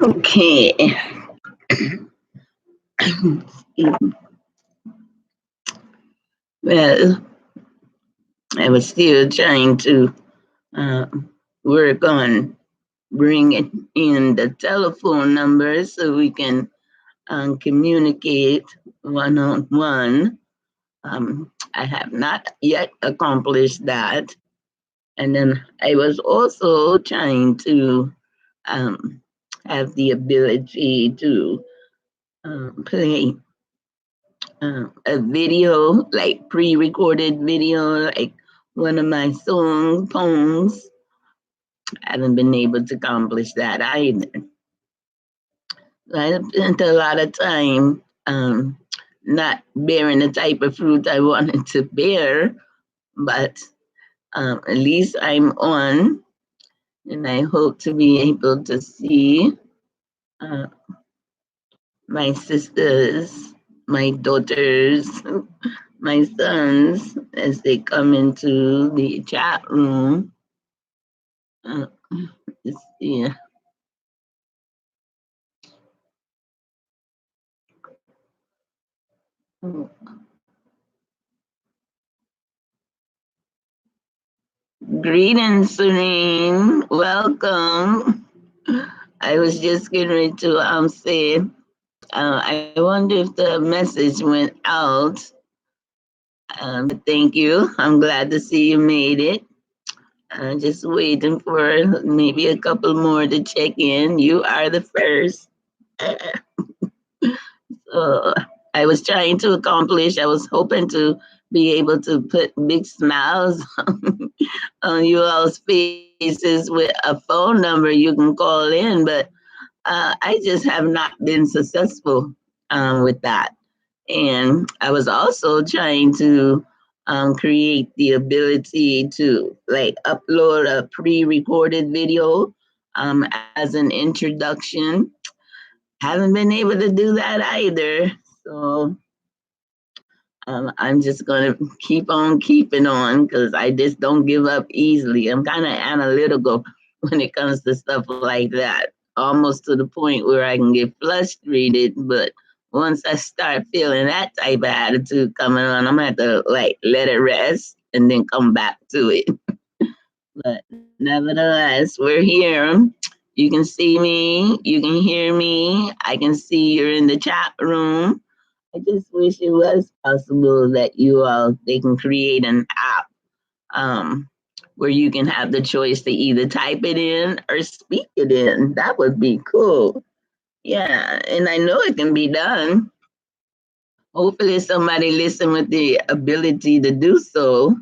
Okay. Well, I was still trying to uh, work on bringing in the telephone number so we can communicate one on one. I have not yet accomplished that. And then I was also trying to um, have the ability to play a video, like pre-recorded video, like one of my song poems. I haven't been able to accomplish that either. I spent a lot of time not bearing the type of fruit I wanted to bear, but at least I'm on, and I hope to be able to see uh, my sisters, my daughters, my sons as they come into the chat room. Let's see. Greetings, Serene. Welcome. I was just getting ready to say, I wonder if the message went out. Thank you. I'm glad to see you made it. Just waiting for maybe a couple more to check in. You are the first. So I was trying to accomplish, I was hoping to be able to put big smiles on you all's faces with a phone number you can call in, but I just have not been successful with that. And I was also trying to create the ability to like upload a pre-recorded video as an introduction. Haven't been able to do that either. So I'm just gonna keep on keeping on because I just don't give up easily. I'm kind of analytical when it comes to stuff like that, almost to the point where I can get frustrated. But once I start feeling that type of attitude coming on, I'm gonna have to like let it rest and then come back to it. But nevertheless, we're here. You can see me, you can hear me, I can see you're in the chat room. I just wish it was possible that you all they can create an app where you can have the choice to either type it in or speak it in. That would be cool. Yeah, and I know it can be done. Hopefully, somebody listen with the ability to do so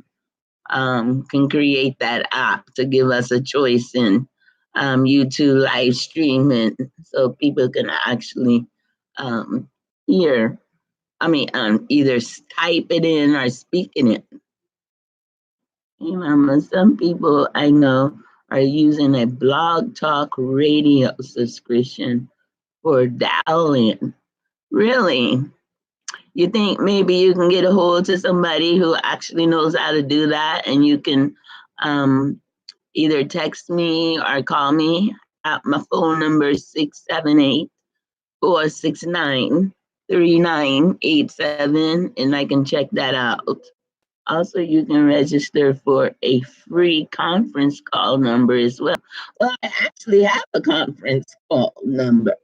can create that app to give us a choice in YouTube live streaming so people can actually um, hear either type it in or speak in it. Hey, Mama, some people I know are using a blog talk radio subscription for dial-in. Really? You think maybe you can get a hold to somebody who actually knows how to do that, and you can um, either text me or call me at my phone number 678-469-3987, and I can check that out. Also, you can register for a free conference call number as well. Well, I actually have a conference call number.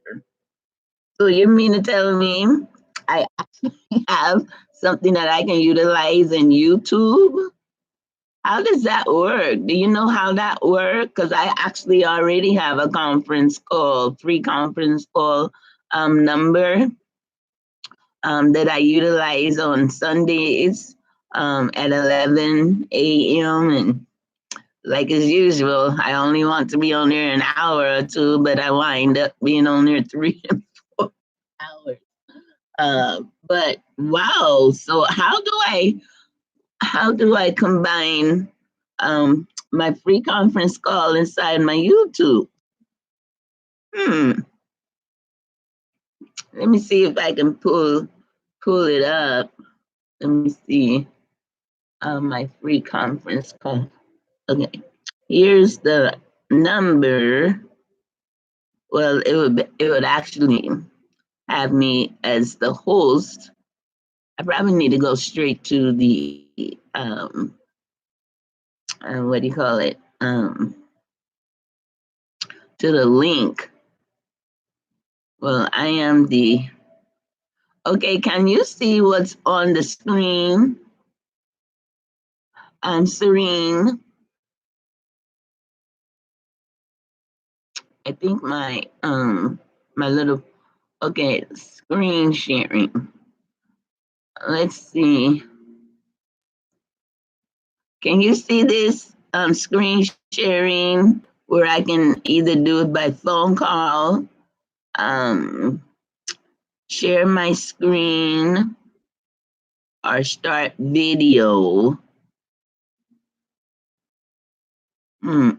So you mean to tell me I actually have something that I can utilize in YouTube? How does that work? Do you know how that works? Because I actually already have a conference call, free conference call number that I utilize on Sundays at 11 a.m. And like as usual, I only want to be on there an hour or two, but I wind up being on there 3 and 4 hours. But wow, so how do I combine my free conference call inside my YouTube? Hmm. Let me see if I can pull it up. Let me see my free conference call. Okay, here's the number. well, it would actually have me as the host. I probably need to go straight to the what do you call it? To the link. Well, I am the. Okay, can you see what's on the screen? I'm Serene. I think my little okay screen sharing. Let's see. Can you see this screen sharing where I can either do it by phone call, um, share my screen, or start video? Hmm.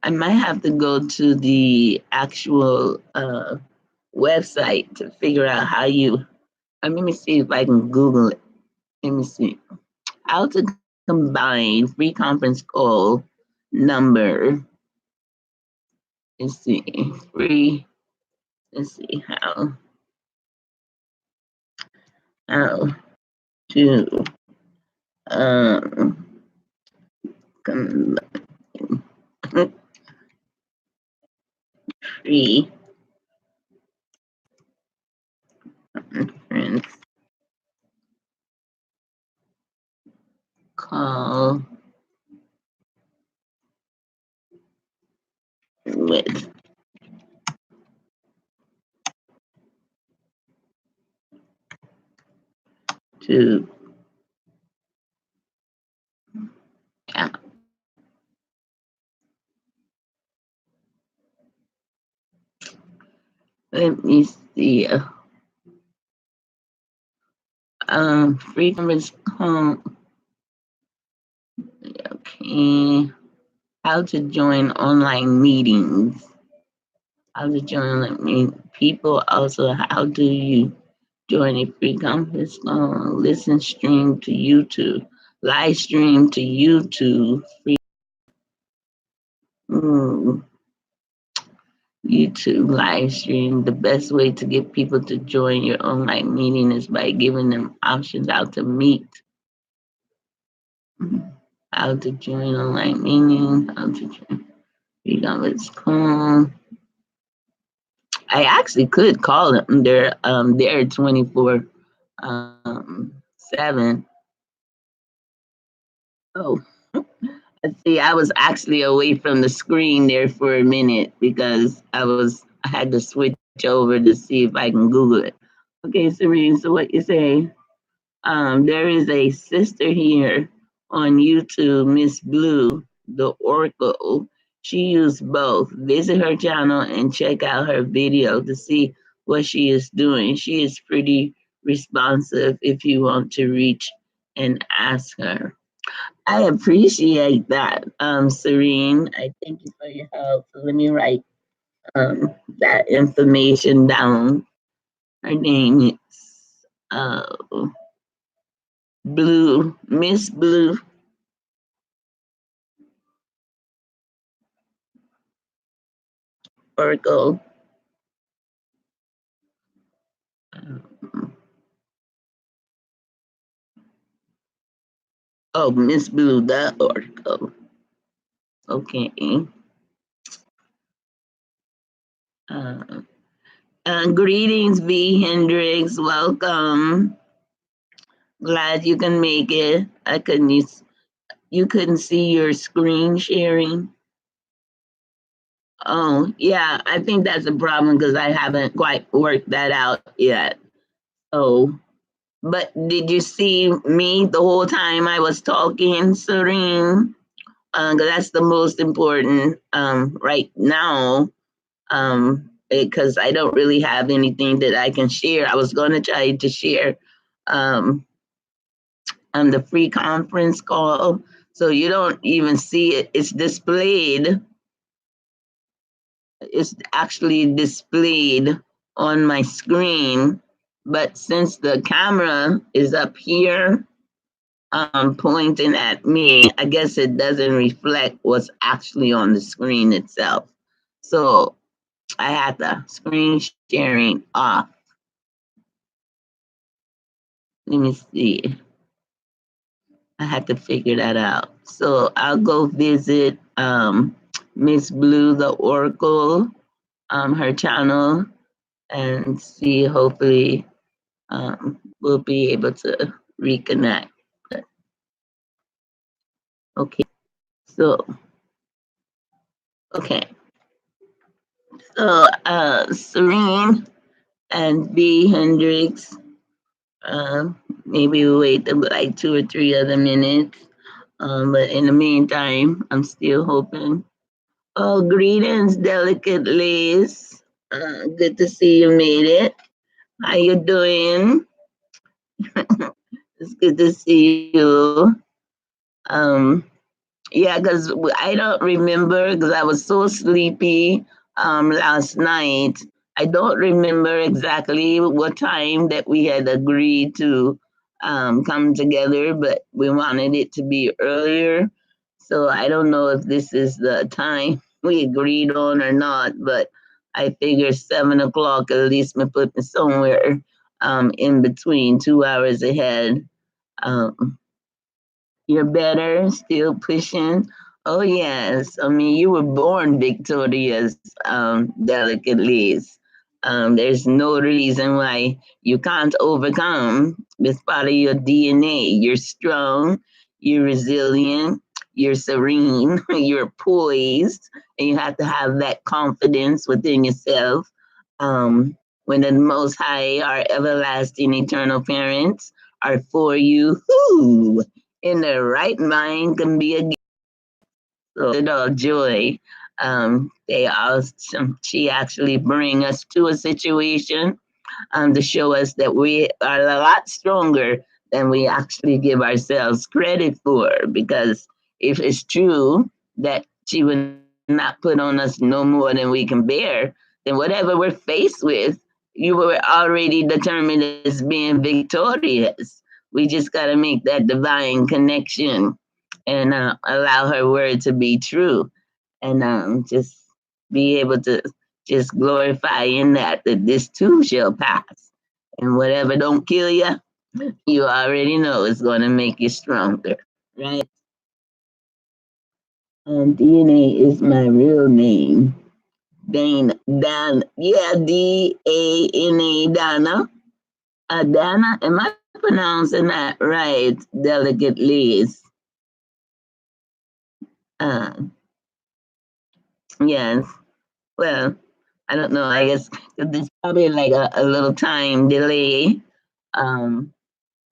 I might have to go to the actual website to figure out how you. Let me see if I can Google it. Let me see how to combine free conference call number. Let's see free. Let's see how to um combine free conference call with to let me see free conference call. Okay, how to join online meetings. How to join online meetings. People also, how do you join a free conference call? Listen, stream to YouTube, live stream to YouTube. Free YouTube live stream. The best way to get people to join your online meeting is by giving them options how to meet, how to join online meeting, how to join free conference call. I actually could call them. They're 24/7. Oh, see, I was actually away from the screen there for a minute because I had to switch over to see if I can Google it. Okay, Serene. So what you say? There is a sister here on YouTube, Miss Blue, the Oracle. She used both. Visit her channel and check out her video to see what she is doing. She is pretty responsive if you want to reach and ask her. I appreciate that, Serene. I thank you for your help. So let me write that information down. Her name is uh, Blue, Miss Blue Oracle. Oh, Miss Blue, the Oracle. Okay. Uh, Greetings, V. Hendricks. Welcome. Glad you can make it. You couldn't see your screen sharing. Oh, yeah, I think that's a problem because I haven't quite worked that out yet. Oh, but did you see me the whole time I was talking, Serene? Because that's the most important right now. Because I don't really have anything that I can share. I was going to try to share um, on the free conference call, so you don't even see it. It's displayed. It's actually displayed on my screen, but since the camera is up here pointing at me, I guess it doesn't reflect what's actually on the screen itself. So I had the screen sharing off. Let me see. I had to figure that out. So I'll go visit Miss Blue, the Oracle, her channel, and see. Hopefully, we'll be able to reconnect. Okay. So okay. So Serene and B Hendrix. Maybe we'll wait like 2 or 3 other minutes. But in the meantime, I'm still hoping. Oh, greetings, delicate Liz. Good to see you made it. How you doing? It's good to see you. Um, yeah, because I don't remember because I was so sleepy last night. I don't remember exactly what time that we had agreed to come together, but we wanted it to be earlier. So I don't know if this is the time we agreed on or not, but I figure 7 o'clock at least me put me somewhere in between, 2 hours ahead. Um, you're better, still pushing. Oh, yes. I mean, you were born victorious, delicately. There's no reason why you can't overcome. It's part of your DNA. You're strong, you're resilient, you're serene, you're poised, and you have to have that confidence within yourself. When the Most High, our everlasting eternal parents, are for you, whoo, in their right mind can be a little joy. They also, she actually bring us to a situation to show us that we are a lot stronger than we actually give ourselves credit for. Because if it's true that she would not put on us no more than we can bear, then whatever we're faced with, you were already determined as being victorious. We just got to make that divine connection and allow her word to be true and just be able to just glorify in that this too shall pass. And whatever don't kill you, you already know it's going to make you stronger, right? DNA is my real name. Yeah, Dana, Dana. Dana, am I pronouncing that right? Delicately. Uh, yes. Well, I don't know. I guess there's probably like a little time delay um,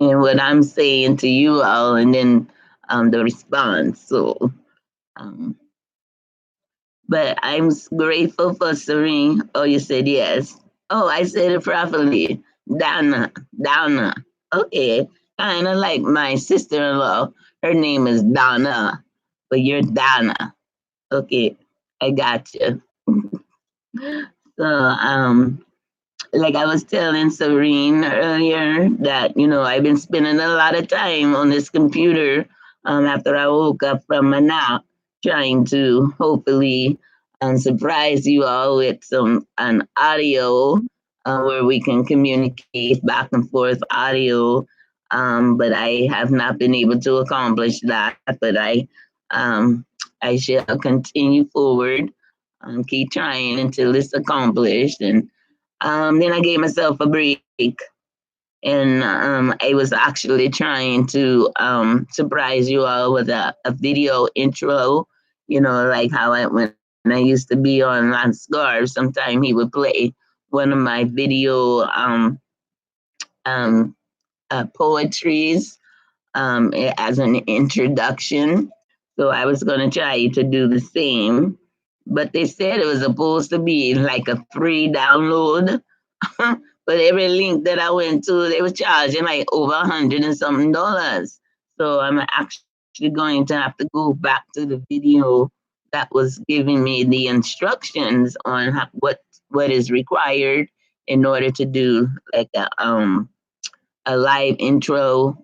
in what I'm saying to you all, and then the response. So, um, but I'm grateful for Serene. Oh, you said yes. Oh, I said it properly. Donna, Donna. Okay, kind of like my sister-in-law. Her name is Donna, but you're Donna. Okay, I got you. So, like I was telling Serene earlier, that I've been spending a lot of time on this computer after I woke up from my nap, trying to hopefully surprise you all with an audio where we can communicate back and forth audio. But I have not been able to accomplish that. But um, I shall continue forward, keep trying until it's accomplished. And then I gave myself a break, and I was actually trying to surprise you all with a video intro. Like how when I used to be on Lance Garb, sometime he would play one of my video um, poetries as an introduction. So I was going to try to do the same, but they said it was supposed to be like a free download. But every link that I went to, they were charging like over $100 and something. So I'm actually going to have to go back to the video that was giving me the instructions on what is required in order to do like a live intro,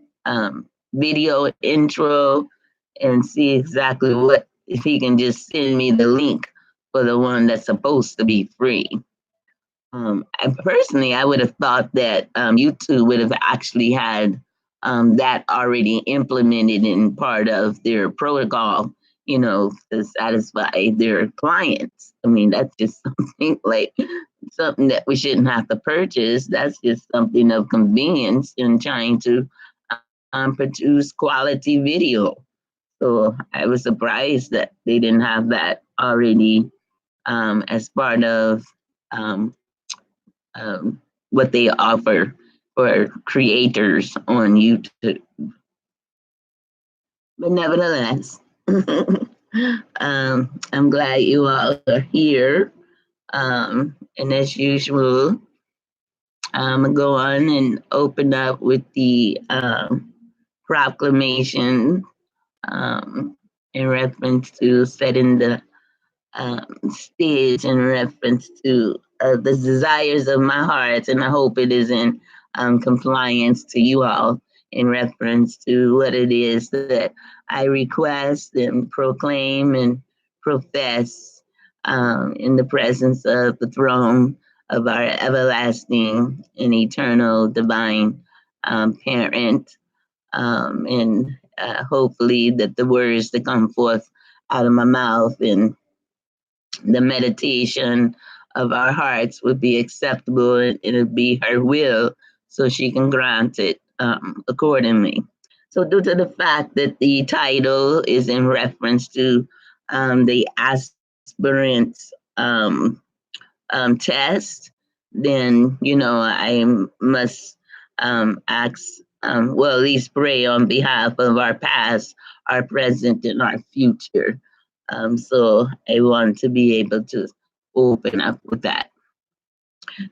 video intro, and see exactly what if he can just send me the link for the one that's supposed to be free. I would have thought that YouTube would have actually had that already implemented in part of their protocol, to satisfy their clients. I mean, that's just something like something that we shouldn't have to purchase. That's just something of convenience in trying to produce quality video. So I was surprised that they didn't have that already as part of um, what they offer for creators on YouTube. But nevertheless, I'm glad you all are here. And as usual, I'm going to go on and open up with the proclamation in reference to setting the stage in reference to the desires of my heart, and I hope it is in compliance to you all in reference to what it is that I request and proclaim and profess in the presence of the throne of our everlasting and eternal divine parent. And hopefully that the words that come forth out of my mouth and the meditation of our hearts would be acceptable and it'll be her will so she can grant it accordingly. So, due to the fact that the title is in reference to the aspirants test, then, I must ask, well, at least pray on behalf of our past, our present, and our future. So I want to be able to open up with that.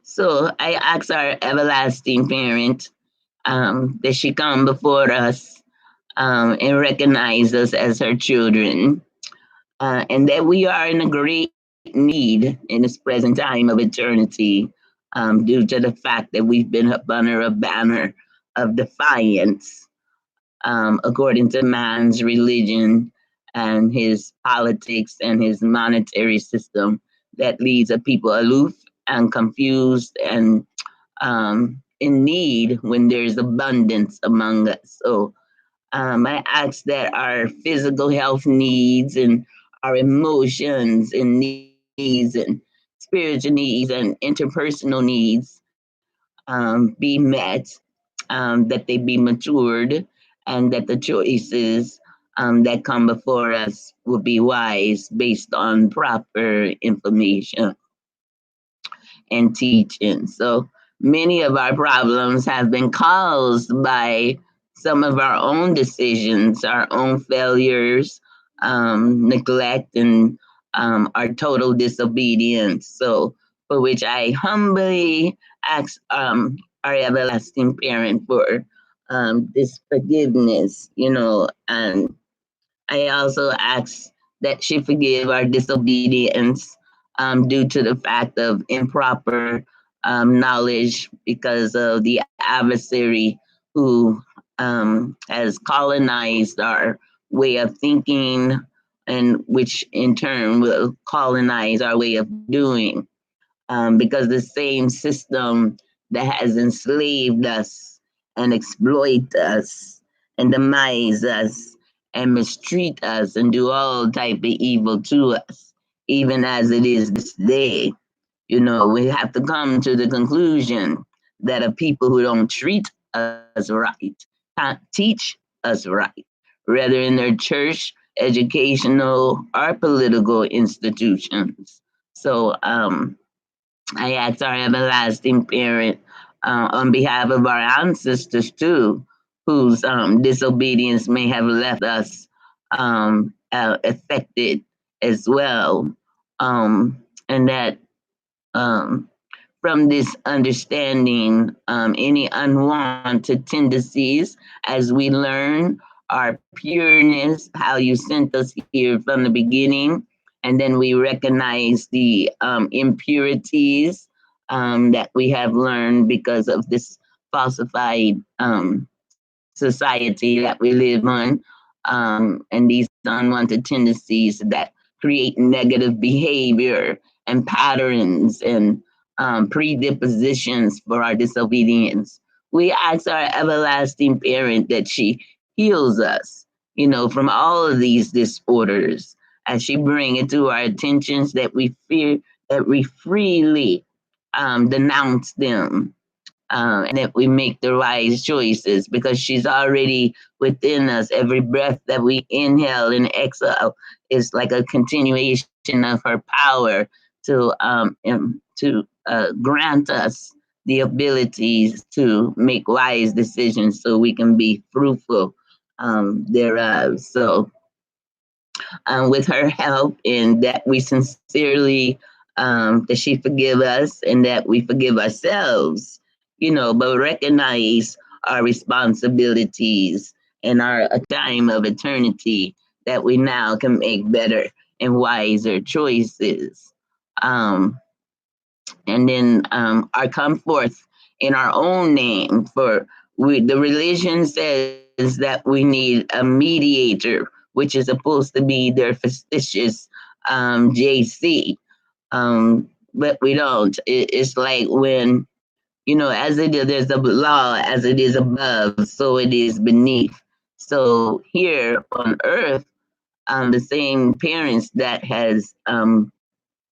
So I ask our everlasting parent that she come before us and recognize us as her children, and that we are in a great need in this present time of eternity due to the fact that we've been up under a banner of defiance according to man's religion and his politics and his monetary system that leaves a people aloof and confused and in need when there's abundance among us. So I ask that our physical health needs and our emotions and needs and spiritual needs and interpersonal needs be met, that they be matured, and that the choices that come before us will be wise based on proper information and teaching. So many of our problems have been caused by some of our own decisions, our own failures, neglect, and our total disobedience. So, for which I humbly ask our everlasting parent for this forgiveness, and I also ask that she forgive our disobedience due to the fact of improper knowledge because of the adversary who has colonized our way of thinking, and which in turn will colonize our way of doing. Because the same system that has enslaved us and exploit us and demise us and mistreat us and do all type of evil to us, even as it is this day. We have to come to the conclusion that a people who don't treat us right can't teach us right, whether in their church, educational, or political institutions. So, I ask our everlasting parent on behalf of our ancestors too, whose disobedience may have left us affected as well, and that um, from this understanding, any unwanted tendencies as we learn our pureness, how you sent us here from the beginning, and then we recognize the impurities that we have learned because of this falsified society that we live on, and these unwanted tendencies that create negative behavior and patterns and predispositions for our disobedience. We ask our everlasting parent that she heals us, from all of these disorders as she bring it to our attentions that we fear, that we freely denounce them, and that we make the wise choices because she's already within us. Every breath that we inhale and exhale is like a continuation of her power to grant us the abilities to make wise decisions so we can be fruitful thereof. So with her help, and that we sincerely, that she forgive us and that we forgive ourselves, but recognize our responsibilities and our time of eternity, that we now can make better and wiser choices. Um, and then our come forth in our own name. The religion says that we need a mediator, which is supposed to be their facetious JC, but we don't. It's like when, as it is, there's a law, as it is above, so it is beneath. So here on earth, the same parents that has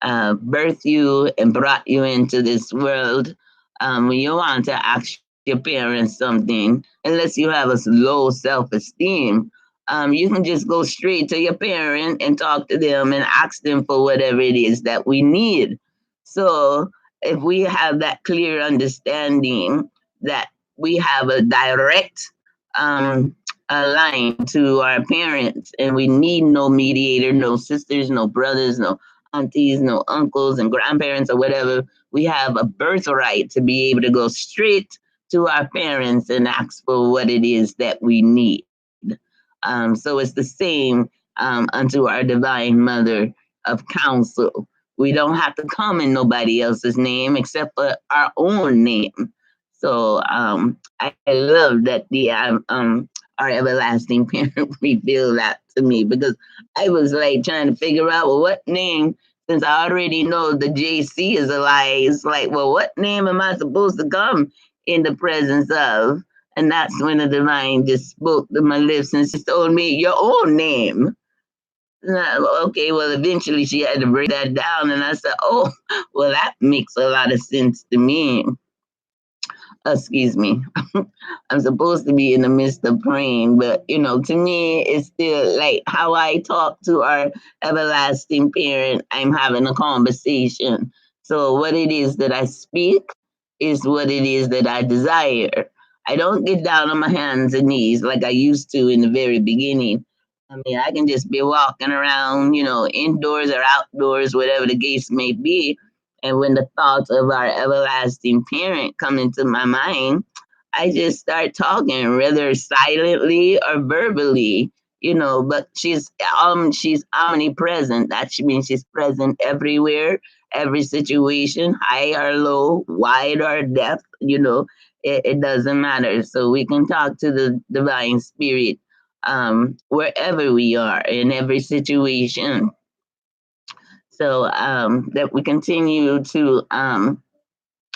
birthed you and brought you into this world, when you want to ask your parents something, unless you have a low self-esteem, you can just go straight to your parent and talk to them and ask them for whatever it is that we need. So if we have that clear understanding that we have a direct a line to our parents, and we need no mediator, no sisters, no brothers, no aunties, no uncles and grandparents or whatever. We have a birthright to be able to go straight to our parents and ask for what it is that we need. So it's the same unto our divine mother of counsel. We don't have to come in nobody else's name except for our own name. So I love that our everlasting parent revealed that to me, because I was like trying to figure out, well, what name, since I already know the JC is a lie. It's like, well, what name am I supposed to come in the presence of? And that's when the divine just spoke to my lips and she told me, your own name. Okay, well, eventually she had to break that down. And I said, oh, well, that makes a lot of sense to me. Excuse me. I'm supposed to be in the midst of praying, but to me, it's still like how I talk to our everlasting parent. I'm having a conversation. So what it is that I speak is what it is that I desire. I don't get down on my hands and knees like I used to in the very beginning. I mean, I can just be walking around, indoors or outdoors, whatever the case may be. And when the thoughts of our everlasting parent come into my mind, I just start talking, whether silently or verbally, but she's omnipresent. That means she's present everywhere, every situation, high or low, wide or depth, it doesn't matter. So we can talk to the divine spirit wherever we are in every situation. So that we continue to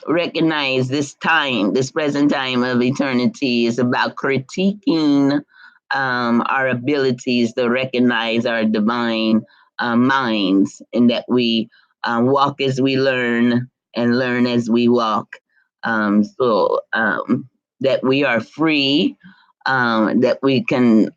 recognize this present time of eternity is about critiquing our abilities to recognize our divine minds, and that we walk as we learn and learn as we walk. So that we are free, that we can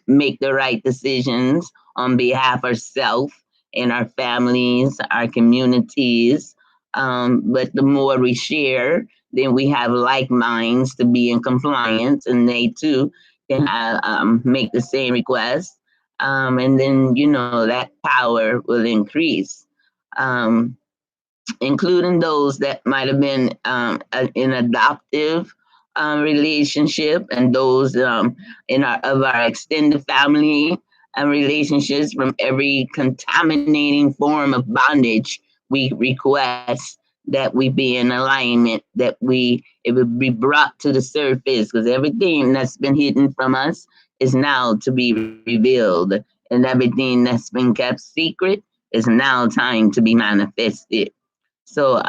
make the right decisions on behalf of self and our families, our communities. But the more we share, then we have like minds to be in compliance, and they too can have, make the same request. And then, that power will increase. Um, Including those that might have been in adoptive relationship, and those in our extended family and relationships, from every contaminating form of bondage. We request that we be in alignment, that it would be brought to the surface, because everything that's been hidden from us is now to be revealed, and everything that's been kept secret is now time to be manifested. So,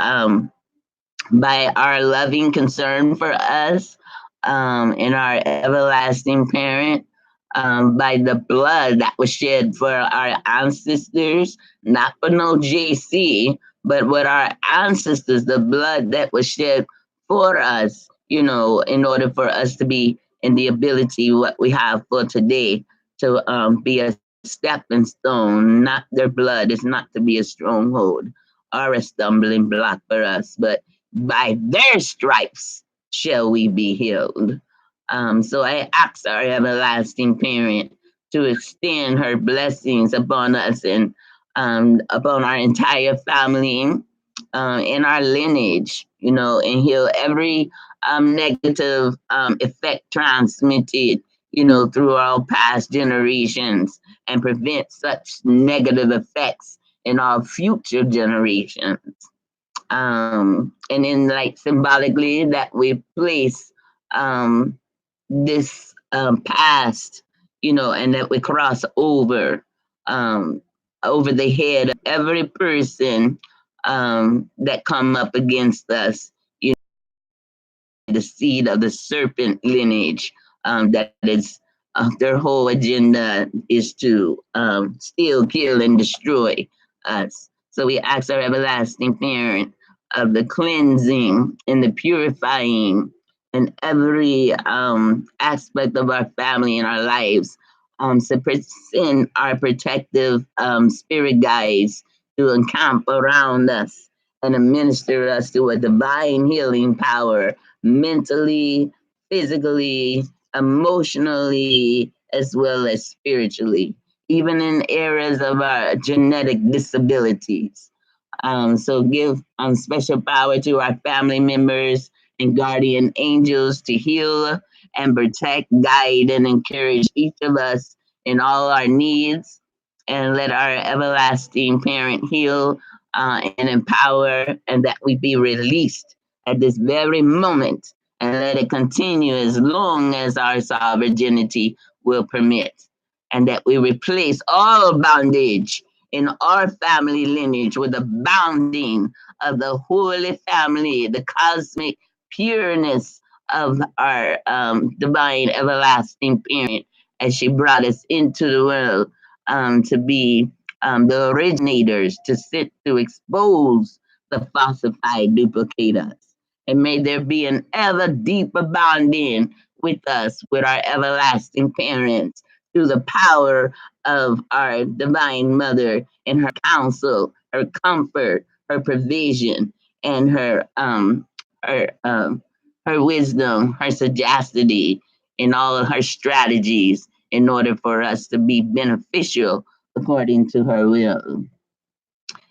by our loving concern for us, and our everlasting parent, by the blood that was shed for our ancestors, not for no JC, but with our ancestors, the blood that was shed for us, in order for us to be in the ability what we have for today to be a stepping stone. Not their blood is not to be a stronghold or a stumbling block for us, but by their stripes shall we be healed. So I ask our everlasting parent to extend her blessings upon us and upon our entire family, in our lineage, and heal every negative effect transmitted, through our past generations, and prevent such negative effects in our future generations. And then, like, symbolically, that we place um, this past, and that we cross um, over the head of every person that come up against us, the seed of the serpent lineage, that is, their whole agenda is to steal, kill, and destroy us. So we ask our everlasting parent of the cleansing and the purifying in every aspect of our family and our lives, to send our protective spirit guides to encamp around us and administer us to a divine healing power, mentally, physically, emotionally, as well as spiritually, even in areas of our genetic disabilities. So give special power to our family members and guardian angels to heal and protect, guide, and encourage each of us in all our needs. And let our everlasting parent heal and empower, and that we be released at this very moment, and let it continue as long as our sovereignty will permit, and that we replace all bondage in our family lineage with the bounding of the holy family, the cosmic pureness of our divine everlasting parent, as she brought us into the world, to be the originators, to sit to expose the falsified duplicators. And may there be an ever deeper bonding with us, with our everlasting parents, through the power of our divine mother and her counsel, her comfort, her provision, and her her wisdom, her sagacity, and all of her strategies in order for us to be beneficial according to her will.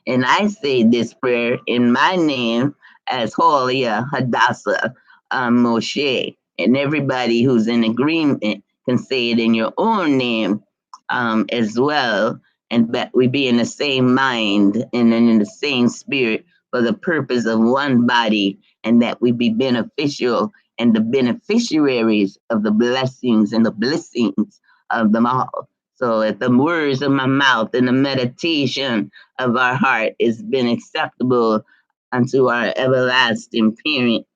And I say this prayer in my name as Holia Hadassah Moshe. And everybody who's in agreement can say it in your own name as well. And that we be in the same mind and in the same spirit for the purpose of one body, and that we be beneficial and the beneficiaries of the blessings and the blessings of them all. So if the words of my mouth and the meditation of our heart has been acceptable unto our everlasting parent,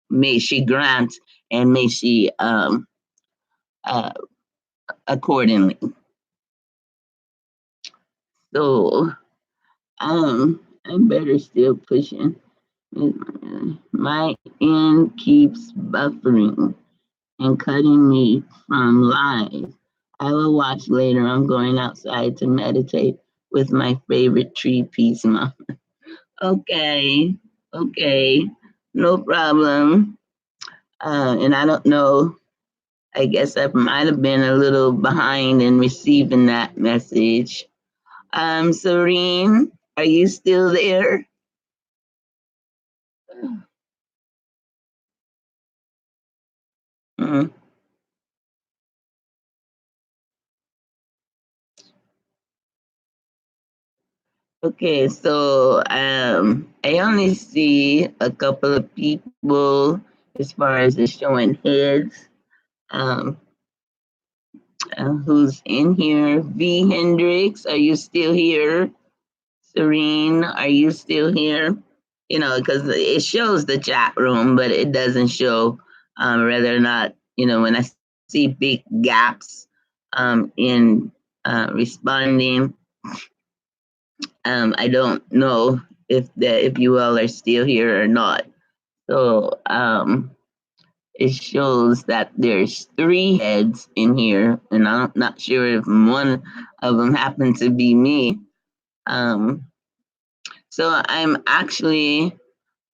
may she grant and may she uh, accordingly. So I better still pushing. My end keeps buffering and cutting me from live. I will watch later. I'm going outside to meditate with my favorite tree peace mom. Okay, okay, no problem. And I don't know, I guess I might have been a little behind in receiving that message. Serene, are you still there? Mm. Okay, so I only see a couple of people as far as the showing heads. Um, Who's in here? V. Hendricks, are you still here? Serene, are you still here? You know, because it shows the chat room, but it doesn't show whether or not, you know, when I see big gaps in responding, I don't know if you all are still here or not. So it shows that there's three heads in here, and I'm not sure if one of them happened to be me. Um, so I'm actually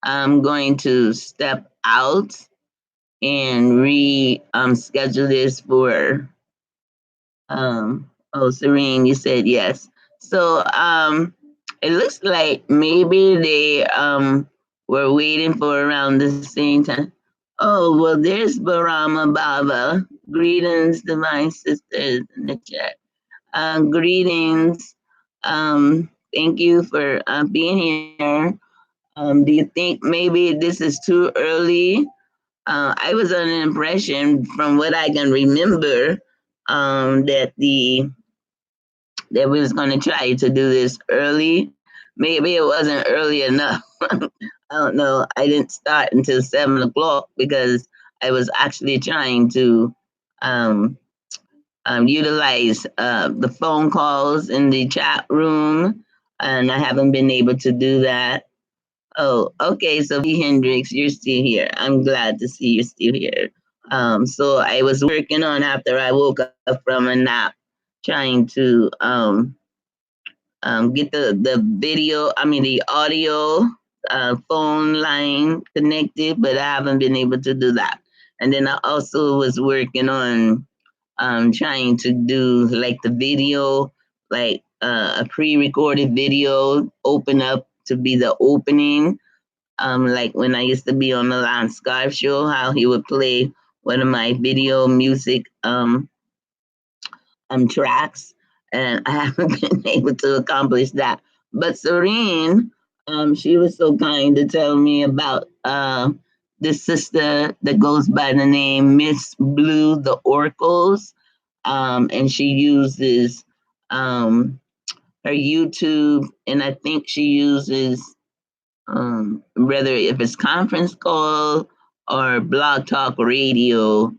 going to step out and schedule this for oh, Serene, you said yes. So it looks like maybe they were waiting for around the same time. Oh, well, there's Barama Baba. Greetings, divine sisters in the chat. Greetings. Thank you for being here. Do you think maybe this is too early? I was under the impression, from what I can remember, that we was going to try to do this early. Maybe it wasn't early enough. I don't know. I didn't start until 7 o'clock because I was actually trying to um, utilize the phone calls in the chat room, and I haven't been able to do that. Oh, okay. So V. Hendricks, you're still here. I'm glad to see you're still here. So I was working on after I woke up from a nap, trying to get the video, I mean the audio phone line connected, but I haven't been able to do that. And then I also was working on trying to do like the video, like a pre-recorded video, open up to be the opening, like when I used to be on the Lance Scarf show, how he would play one of my video music tracks, and I haven't been able to accomplish that. But Serene, she was so kind to tell me about this sister that goes by the name Miss Blue the Oracles, and she uses her YouTube, and I think she uses whether if it's conference call or blog talk radio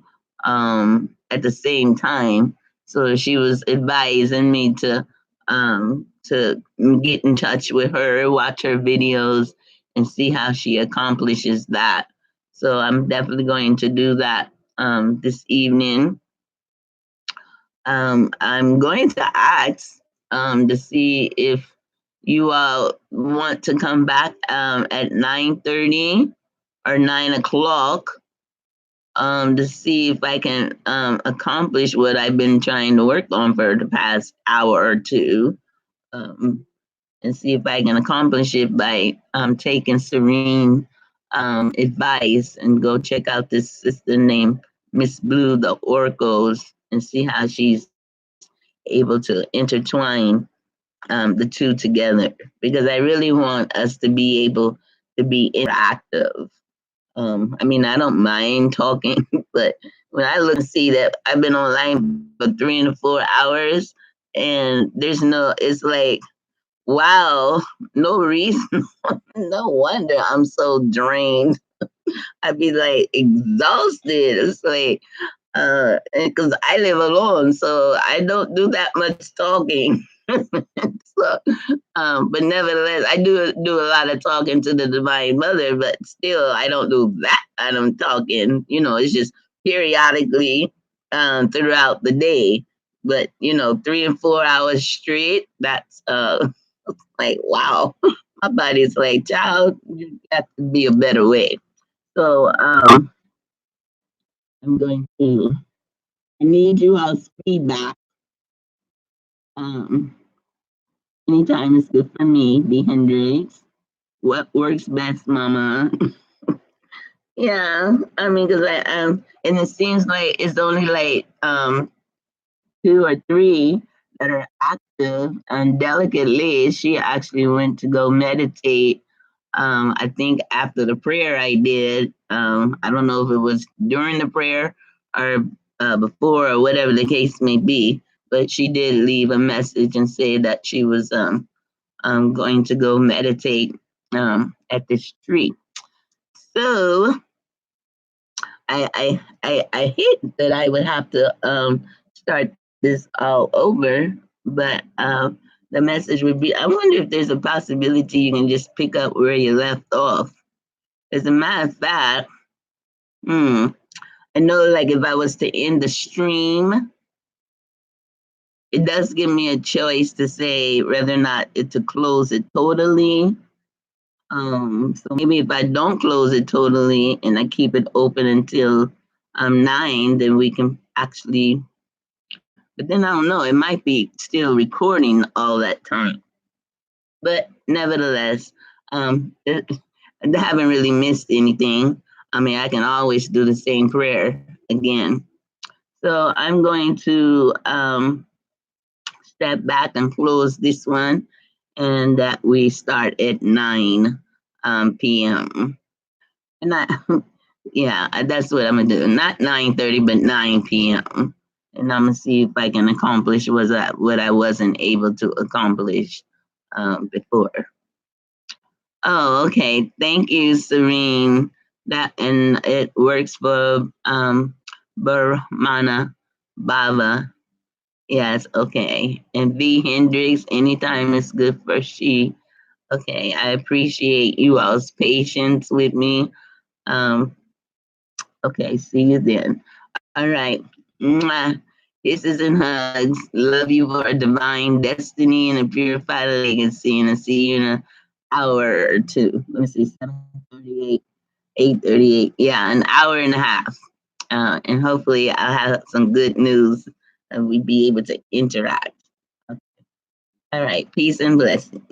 at the same time. So she was advising me to get in touch with her, watch her videos, and see how she accomplishes that. So I'm definitely going to do that this evening. I'm going to ask to see if you want to come back at 9:30 or 9 o'clock to see if I can accomplish what I've been trying to work on for the past hour or two, and see if I can accomplish it by taking Serene advice and go check out this sister named Miss Blue, the Oracles, and see how she's able to intertwine the two together, because I really want us to be able to be interactive. I mean, I don't mind talking, but when I look and see that I've been online for 3 to 4 hours, and it's like, wow, no reason, no wonder I'm so drained. I'd be like exhausted. It's like, because I live alone, so I don't do that much talking. So, but nevertheless, I do a lot of talking to the Divine Mother, but still, I don't do that kind of talking. You know, it's just periodically throughout the day. But 3 and 4 hours straight, that's like, wow. My body's like, child, you got to be a better way. So I'm going to. I need you all's feedback. Um, Anytime is good for me. B. Hendricks. What works best, Mama? Yeah, I mean, because and it seems like it's only like two or three that are active. And delicately, she actually went to go meditate. I think after the prayer I did. I don't know if it was during the prayer or before, or whatever the case may be. But she did leave a message and say that she was going to go meditate at this tree. So I hate that I would have to start this all over, but the message would be, I wonder if there's a possibility you can just pick up where you left off. As a matter of fact, I know, like, if I was to end the stream, it does give me a choice to say whether or not to close it totally. So maybe if I don't close it totally and I keep it open until 9, then we can actually. But then I don't know. It might be still recording all that time. But nevertheless, I haven't really missed anything. I mean, I can always do the same prayer again. So I'm going to step back and close this one, and that we start at 9 p.m. And yeah, that's what I'm gonna do. Not 9:30, but 9 p.m. And I'm gonna see if I can accomplish what I wasn't able to accomplish before. Oh, okay. Thank you, Serene. That, and it works for Brahmana Bava. Yes, okay. And B Hendrix, anytime is good for she. Okay, I appreciate you all's patience with me. Um, okay, see you then. All right. Mwah. Kisses and hugs. Love you for a divine destiny and a purified legacy. And I'll see you in an hour or two. Let me see, 7:38, 8:38. Yeah, an hour and a half. And hopefully I'll have some good news and we'll be able to interact. All right. Peace and blessings.